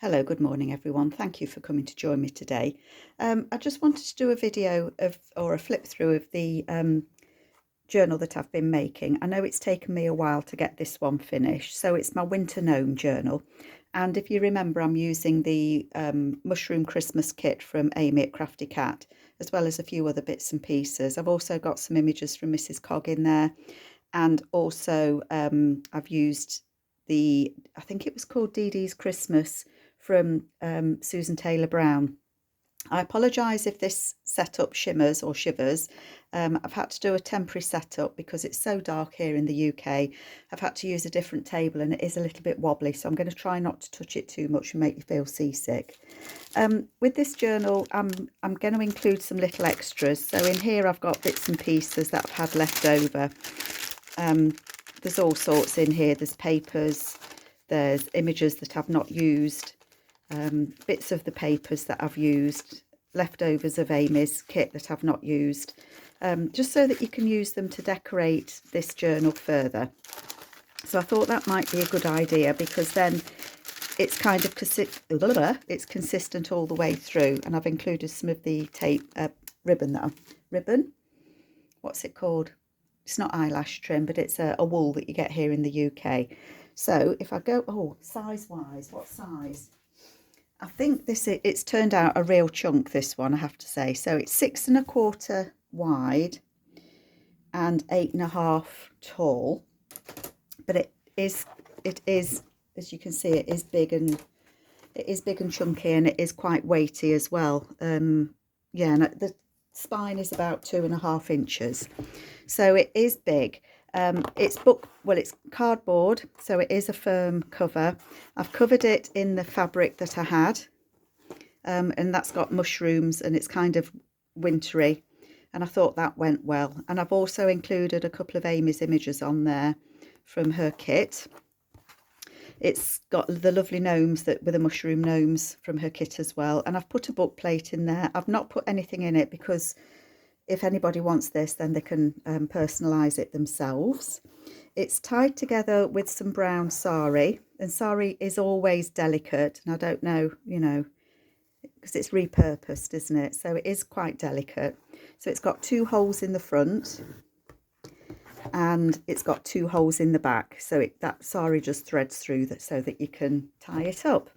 Hello, good morning everyone. Thank you for coming to join me today. I just wanted to do a video or a flip through of the journal that I've been making. I know it's taken me a while to get this one finished. So it's my winter gnome journal. And if you remember, I'm using the mushroom Christmas kit from Amy at Crafty Cat, as well as a few other bits and pieces. I've also got some images from Mrs Cog in there. And also I've used I think it was called Dee Dee's Christmas from Susan Taylor Brown. I apologise if this setup shimmers or shivers. I've had to do a temporary setup because it's so dark here in the UK. I've had to use a different table and it is a little bit wobbly, so I'm going to try not to touch it too much and make you feel seasick. With this journal, I'm going to include some little extras. So in here I've got bits and pieces that I've had left over. There's all sorts in here. There's papers, there's images that I've not used, bits of the papers that I've used, leftovers of Amy's kit that I've not used, just so that you can use them to decorate this journal further. So I thought that might be a good idea because then it's kind of it's consistent all the way through. And I've included some of the tape ribbon. What's it called? It's not eyelash trim, but it's a wool that you get here in the UK. So if I go, size wise, what size? I think it's turned out a real chunk, this one, I have to say. So it's 6 1/4 wide and 8 1/2 tall. But it is, as you can see, it is big and chunky, and it is quite weighty as well. Yeah, and the spine is about 2.5 inches. So it is big. It's cardboard, so it is a firm cover. I've covered it in the fabric that I had, and that's got mushrooms and it's kind of wintry, and I thought that went well. And I've also included a couple of Amy's images on there from her kit. It's got the lovely gnomes with the mushroom gnomes from her kit as well, and I've put a book plate in there. I've not put anything in it because if anybody wants this, then they can personalise it themselves. It's tied together with some brown sari, and sari is always delicate, and I don't know, because it's repurposed, isn't it? So it is quite delicate. So it's got 2 holes in the front, and it's got 2 holes in the back. So that sari just threads through that so that you can tie it up.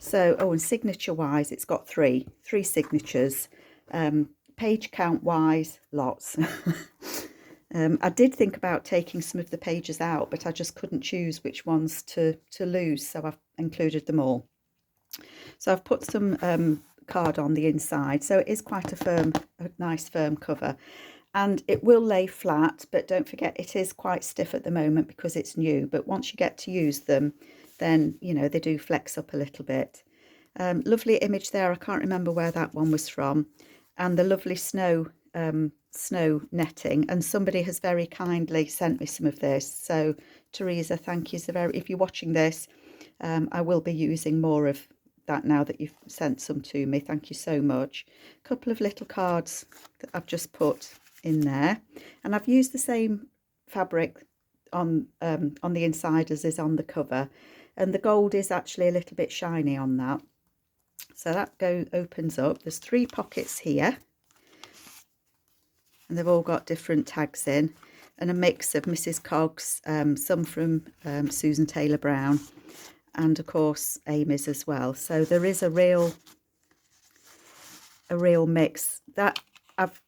So, and signature wise, it's got three signatures. Page count wise, lots. I did think about taking some of the pages out, but I just couldn't choose which ones to lose, so I've included them all. So I've put some card on the inside, so it is quite a nice firm cover, and it will lay flat, but don't forget it is quite stiff at the moment because it's new. But once you get to use them, then they do flex up a little bit. Lovely image there. I can't remember where that one was from. And the lovely snow netting, and somebody has very kindly sent me some of this. So Teresa, thank you if you're watching this, I will be using more of that now that you've sent some to me. Thank you so much. A couple of little cards that I've just put in there, and I've used the same fabric on the inside as is on the cover, and the gold is actually a little bit shiny on that. So that opens up. There's 3 pockets here, and they've all got different tags in, and a mix of Mrs Cogs, some from Susan Taylor Brown, and of course Amy's as well. So there is a real mix. That I've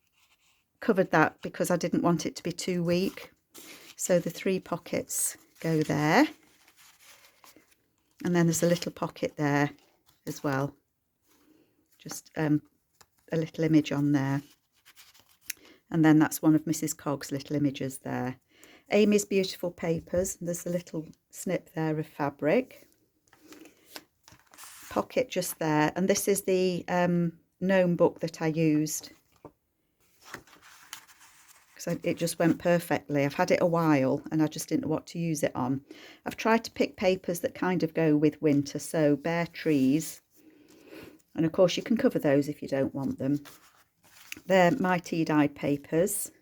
covered that because I didn't want it to be too weak. So the 3 pockets go there, and then there's a little pocket there as well. Just a little image on there, and then that's one of Mrs Cog's little images there. Amy's beautiful papers, there's a little snip there of fabric. Pocket just there, and this is the gnome book that I used because it just went perfectly. I've had it a while and I just didn't know what to use it on. I've tried to pick papers that kind of go with winter, so bare trees. And of course you can cover those if you don't want them. They're my tea-dyed papers.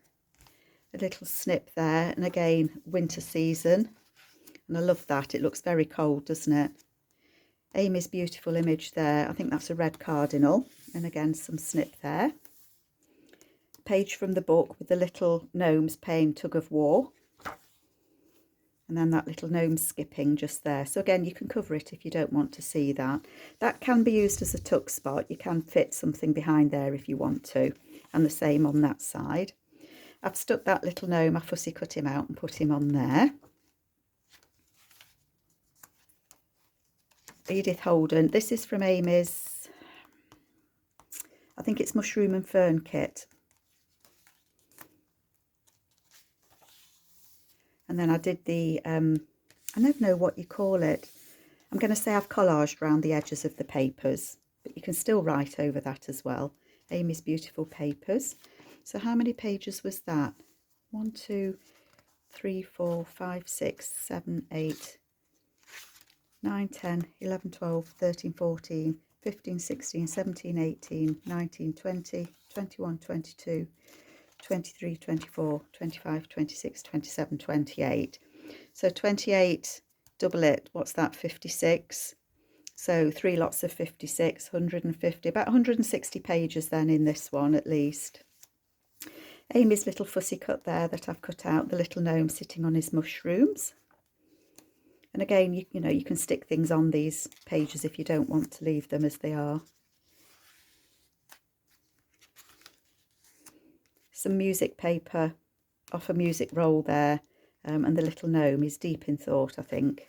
A little snip there, and again, winter season. And I love that. It looks very cold, doesn't it? Amy's beautiful image there. I think that's a red cardinal. And again, some snip there. Page from the book with the little gnomes playing tug of war. And then that little gnome skipping just there. So again, you can cover it if you don't want to see that. That can be used as a tuck spot. You can fit something behind there if you want to. And the same on that side. I've stuck that little gnome, I fussy cut him out and put him on there. Edith Holden. This is from Amy's, I think it's Mushroom and Fern kit. And then I did the, I don't know what you call it. I'm going to say I've collaged around the edges of the papers, but you can still write over that as well. Amy's beautiful papers. So how many pages was that? 1, 2, 3, 4, 5, 6, 7, 8, 9, 10, 11, 12, 13, 14, 15, 16, 17, 18, 19, 20, 21, 22, 23, 24, 25, 26, 27, 28. So 28, double it, what's that, 56. So 3 lots of 56, 150, about 160 pages then in this one at least. Amy's little fussy cut there that I've cut out, the little gnome sitting on his mushrooms. And again, you know, you can stick things on these pages if you don't want to leave them as they are. Some music paper off a music roll there, and the little gnome is deep in thought, I think.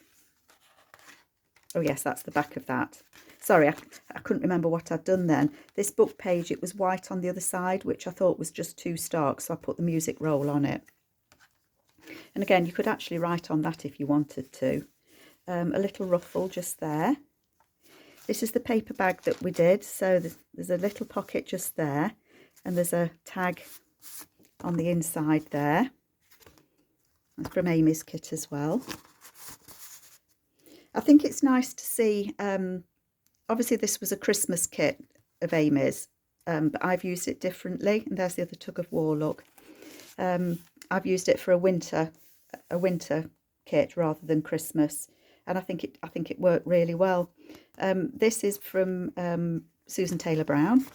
Oh yes, that's the back of that. Sorry, I couldn't remember what I'd done then. This book page, it was white on the other side, which I thought was just too stark, so I put the music roll on it. And again, you could actually write on that if you wanted to. A little ruffle just there. This is the paper bag that we did, so there's a little pocket just there, and there's a tag on the inside there. That's from Amy's kit as well. I think it's nice to see, obviously this was a Christmas kit of Amy's, but I've used it differently, and there's the other tug of war look. I've used it for a winter kit rather than Christmas, and I think it worked really well. This is from Susan Taylor Brown,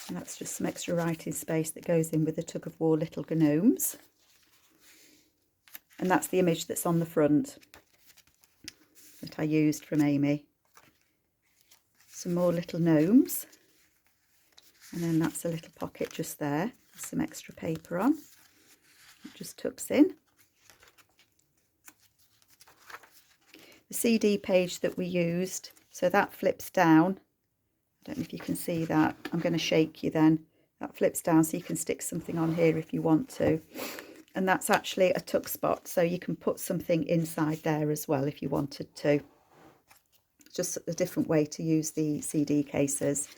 and that's just some extra writing space that goes in with the tug of war little gnomes, and that's the image that's on the front that I used from Amy. Some more little gnomes, and then that's a little pocket just there with some extra paper on. It just tucks in. The CD page that we used, so that flips down. I don't know if you can see that. I'm going to shake you then. That flips down so you can stick something on here if you want to. And that's actually a tuck spot, so you can put something inside there as well if you wanted to. Just a different way to use the CD cases.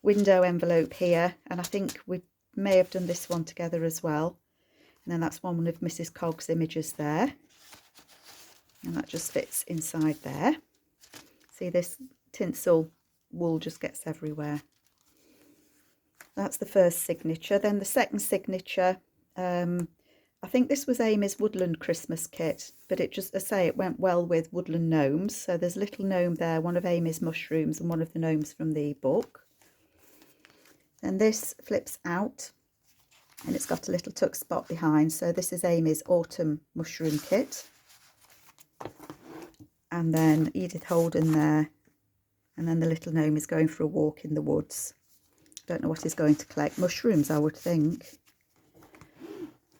Window envelope here, and I think we may have done this one together as well. And then that's one of Mrs Cogs' images there. And that just fits inside there. See, this tinsel wool just gets everywhere. That's the first signature. Then the second signature, I think this was Amy's Woodland Christmas kit, but it just, I say, it went well with Woodland Gnomes. So there's a little gnome there, one of Amy's mushrooms and one of the gnomes from the book. And this flips out and it's got a little tuck spot behind. So this is Amy's Autumn Mushroom Kit. And then Edith Holden there. And then the little gnome is going for a walk in the woods. I don't know what he's going to collect. Mushrooms, I would think.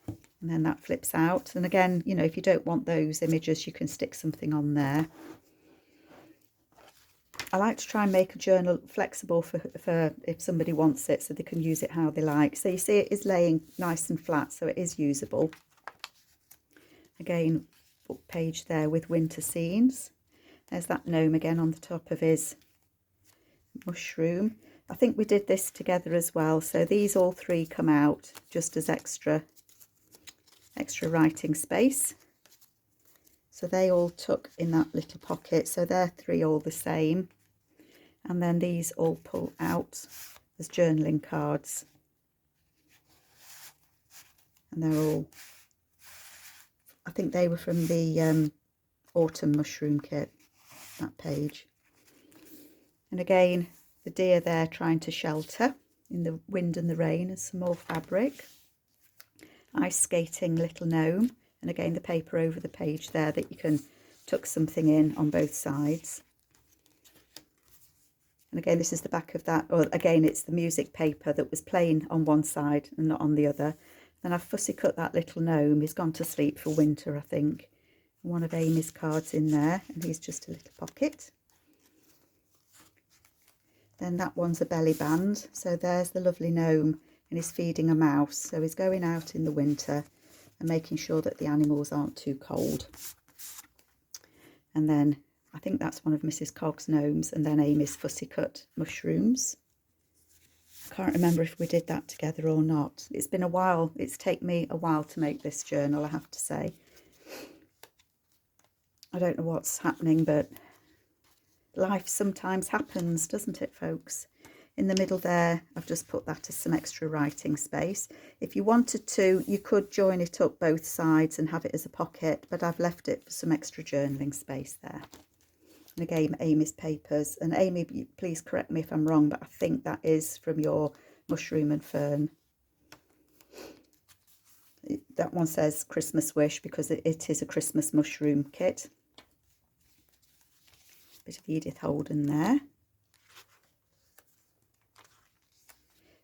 And then that flips out. And again, you know, if you don't want those images, you can stick something on there. I like to try and make a journal flexible for if somebody wants it, so they can use it how they like. So you see it is laying nice and flat, so it is usable. Again, book page there with winter scenes. There's that gnome again on the top of his mushroom. I think we did this together as well. So these all three come out just as extra writing space. So they all tuck in that little pocket. So they're three all the same. And then these all pull out as journaling cards. And they're all, I think they were from the autumn mushroom kit. that page. And again, the deer there trying to shelter in the wind and the rain, and some more fabric. Ice skating little gnome, and again the paper over the page there that you can tuck something in on both sides. And again, this is the back of that, or again it's the music paper that was plain on one side and not on the other. Then I've fussy cut that little gnome. He's gone to sleep for winter, I think. One of Amy's cards in there, and he's just a little pocket. Then that one's a belly band, so there's the lovely gnome, and he's feeding a mouse, so he's going out in the winter and making sure that the animals aren't too cold. And then I think that's one of Mrs Cogs' gnomes, and then Amy's fussy cut mushrooms. I can't remember if we did that together or not. It's been a while. It's taken me a while to make this journal, I have to say. I don't know what's happening, but life sometimes happens, doesn't it, folks? In the middle there, I've just put that as some extra writing space. If you wanted to, you could join it up both sides and have it as a pocket, but I've left it for some extra journaling space there. And again, Amy's papers. And Amy, please correct me if I'm wrong, but I think that is from your mushroom and fern. That one says Christmas wish because it is a Christmas mushroom kit. Bit of Edith Holden there.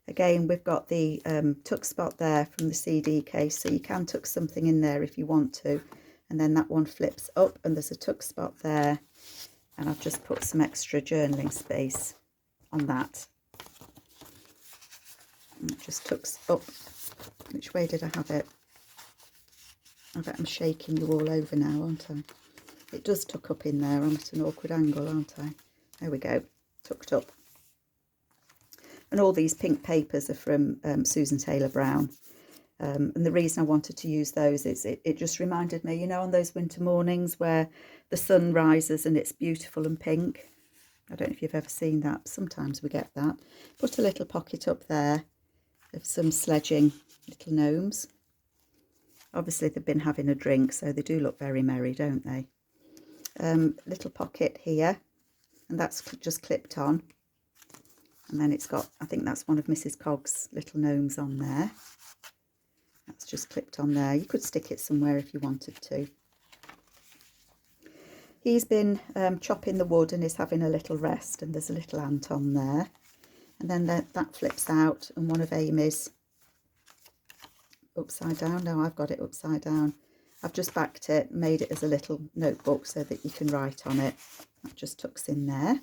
Again, we've got the tuck spot there from the CD case, so you can tuck something in there if you want to. And then that one flips up and there's a tuck spot there. And I've just put some extra journaling space on that. And it just tucks up. Which way did I have it? I bet I'm shaking you all over now, aren't I? It does tuck up in there. I'm at an awkward angle, aren't I? There we go. Tucked up. And all these pink papers are from Susan Taylor Brown. And the reason I wanted to use those is it just reminded me, you know, on those winter mornings where the sun rises and it's beautiful and pink. I don't know if you've ever seen that. Sometimes we get that. Put a little pocket up there of some sledging little gnomes. Obviously they've been having a drink, so they do look very merry, don't they? Little pocket here, and that's just clipped on. And then it's got, I think that's one of Mrs Cogs' little gnomes on there. That's just clipped on there. You could stick it somewhere if you wanted to. He's been chopping the wood and is having a little rest, and there's a little ant on there. And then that flips out, and one of Amy's upside down. No, I've got it upside down. I've just backed it, made it as a little notebook so that you can write on it. That just tucks in there.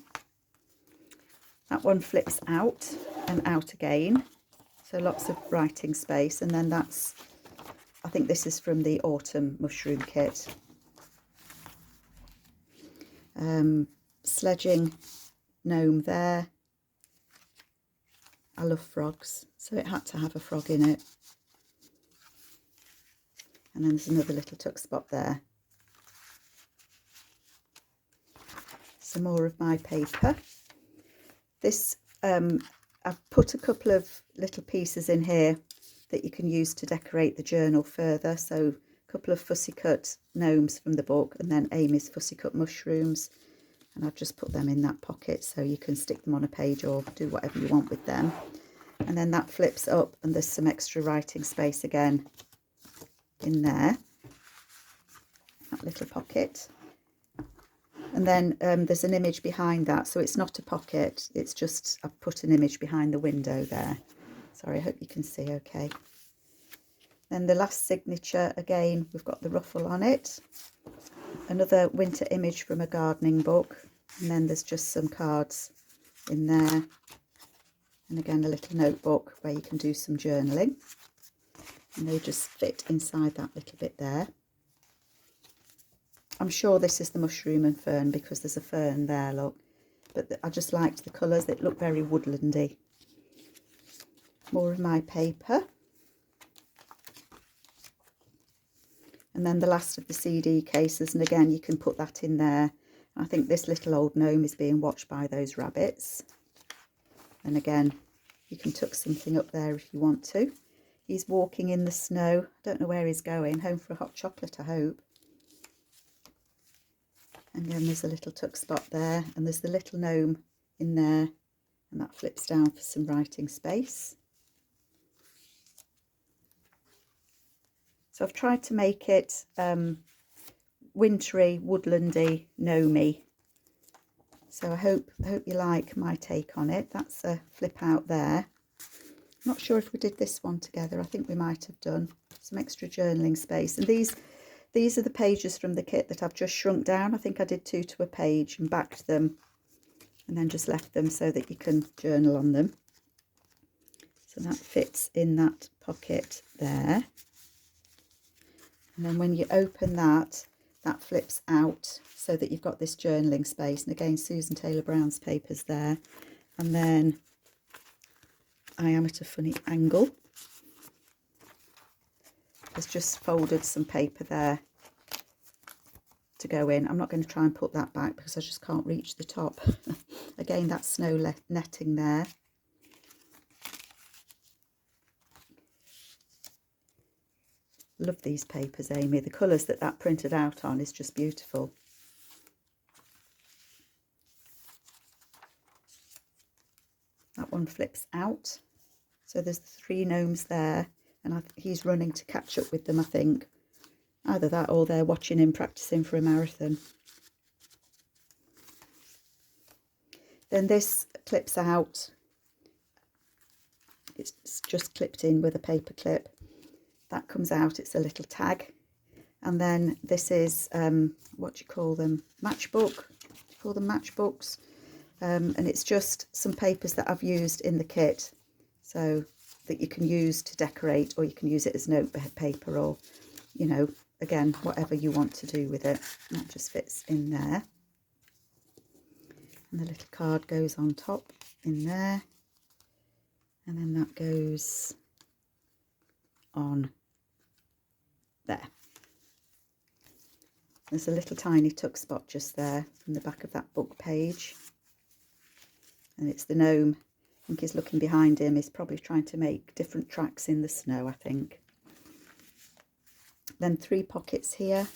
That one flips out and out again. So lots of writing space. And then that's, I think this is from the autumn mushroom kit. Sledging gnome there. I love frogs, so it had to have a frog in it. And then there's another little tuck spot there. Some more of my paper. This, I've put a couple of little pieces in here that you can use to decorate the journal further. So a couple of fussy cut gnomes from the book, and then Amy's fussy cut mushrooms. And I've just put them in that pocket so you can stick them on a page or do whatever you want with them. And then that flips up and there's some extra writing space again in there. That little pocket. And then there's an image behind that, so it's not a pocket, it's just I've put an image behind the window there. Sorry, I hope you can see okay. Then the last signature, again, we've got the ruffle on it. Another winter image from a gardening book, and then there's just some cards in there. And again, a little notebook where you can do some journaling. And they just fit inside that little bit there. I'm sure this is the mushroom and fern because there's a fern there, look. But I just liked the colours, they look very woodlandy. More of my paper. And then the last of the CD cases, and again you can put that in there. I think this little old gnome is being watched by those rabbits. And again, you can tuck something up there if you want to. He's walking in the snow. I don't know where he's going, home for a hot chocolate, I hope. And then there's a little tuck spot there, and there's the little gnome in there, and that flips down for some writing space. So I've tried to make it wintry, woodlandy, gnomey. So I hope you like my take on it. That's a flip out there. I'm not sure if we did this one together. I think we might have done. Some extra journaling space. And these are the pages from the kit that I've just shrunk down. I think I did 2 to a page and backed them and then just left them so that you can journal on them. So that fits in that pocket there. And then when you open that, that flips out so that you've got this journaling space. And again, Susan Taylor Brown's papers there. And then I am at a funny angle. There's just folded some paper there to go in. I'm not going to try and put that back because I just can't reach the top. Again, that snow netting there. Love these papers, Amy. The colours that printed out on is just beautiful. That one flips out. So there's 3 gnomes there, and he's running to catch up with them, I think. Either that or they're watching him practicing for a marathon. Then this clips out. It's just clipped in with a paper clip. That comes out, it's a little tag. And then this is, what do you call them? Matchbook. Do you call them matchbooks? And it's just some papers that I've used in the kit. So that you can use to decorate, or you can use it as note paper, or, you know, again, whatever you want to do with it. And that just fits in there. And the little card goes on top in there. And then that goes on there. There's a little tiny tuck spot just there from the back of that book page. And it's the gnome. I think he's looking behind him. He's probably trying to make different tracks in the snow, I think. Then 3 pockets here.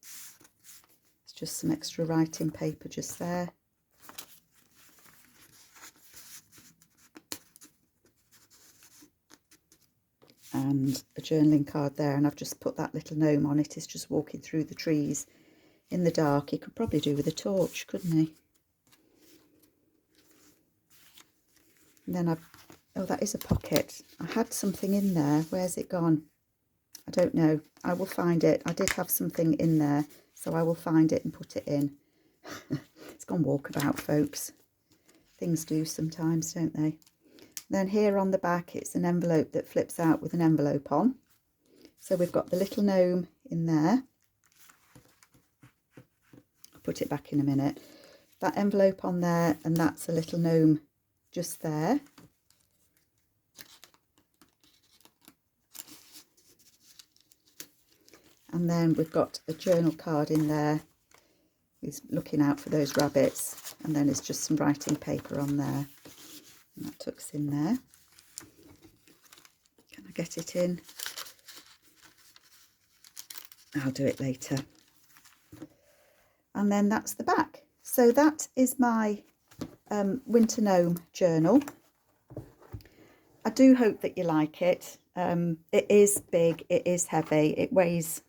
It's just some extra writing paper just there. And a journaling card there, and I've just put that little gnome on it. He's just walking through the trees in the dark. He could probably do with a torch, couldn't he? And then oh, that is a pocket. I had something in there. Where's it gone? I don't know. I will find it. I did have something in there, so I will find it and put it in. It's gone walkabout, folks. Things do sometimes, don't they? Then here on the back, it's an envelope that flips out with an envelope on. So we've got the little gnome in there. I'll put it back in a minute. That envelope on there, and that's a little gnome just there. And then we've got a journal card in there. He's looking out for those rabbits. And then it's just some writing paper on there. And that tucks in there. Can I get it in? I'll do it later. And then that's the back. So that is my winter gnome journal. I do hope that you like it. It is big, it is heavy, it weighs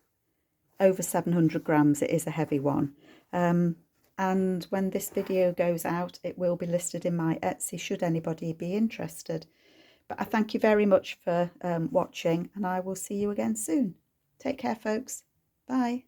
over 700 grams, it is a heavy one. And when this video goes out, it will be listed in my Etsy should anybody be interested. But I thank you very much for watching, and I will see you again soon. Take care, folks. Bye.